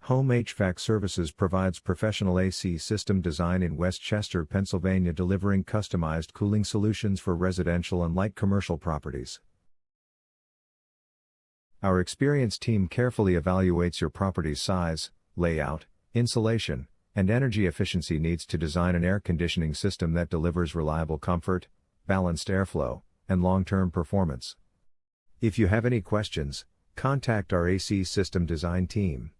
Home HVAC Services provides professional AC system design in West Chester, Pennsylvania, delivering customized cooling solutions for residential and light commercial properties. Our experienced team carefully evaluates your property's size, layout, insulation, and energy efficiency needs to design an air conditioning system that delivers reliable comfort, balanced airflow, and long-term performance. If you have any questions, contact our AC system design team.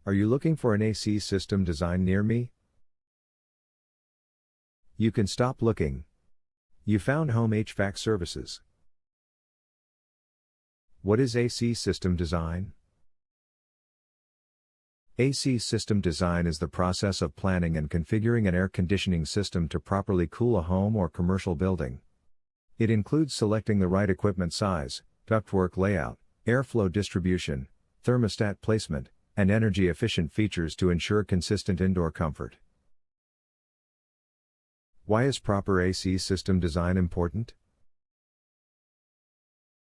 Are you looking for an AC system design near me? You can stop looking. You found Home HVAC Services. What is AC system design? AC system design is the process of planning and configuring an air conditioning system to properly cool a home or commercial building. It includes selecting the right equipment size, ductwork layout, airflow distribution, thermostat placement, and energy-efficient features to ensure consistent indoor comfort. Why is proper AC system design important?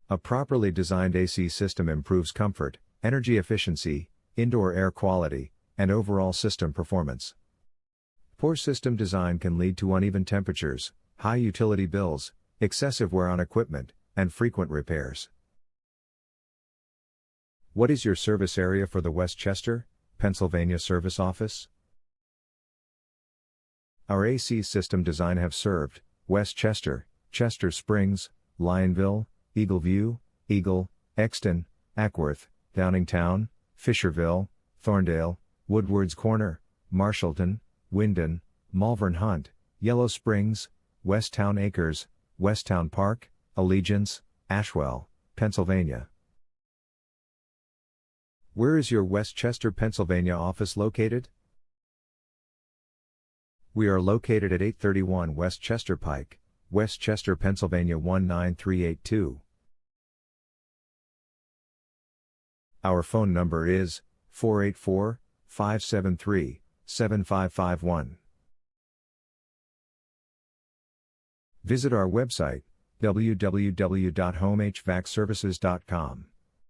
A properly designed AC system improves comfort, energy efficiency, indoor air quality, and overall system performance. Poor system design can lead to uneven temperatures, high utility bills, excessive wear on equipment, and frequent repairs. What is your service area for the West Chester, Pennsylvania service office? Our AC system design have served West Chester, Chester Springs, Lionville, Eagleview, Eagle, Exton, Ackworth, Downingtown, Fisherville, Thorndale, Woodward's Corner, Marshallton, Windon, Malvern Hunt, Yellow Springs, Westtown Acres, Westtown Park, Allegiance, Ashwell, Pennsylvania. Where is your West Chester, Pennsylvania office located? We are located at 831 West Chester Pike, West Chester, Pennsylvania 19382. Our phone number is 484-573-7551. Visit our website, www.homehvacservices.com.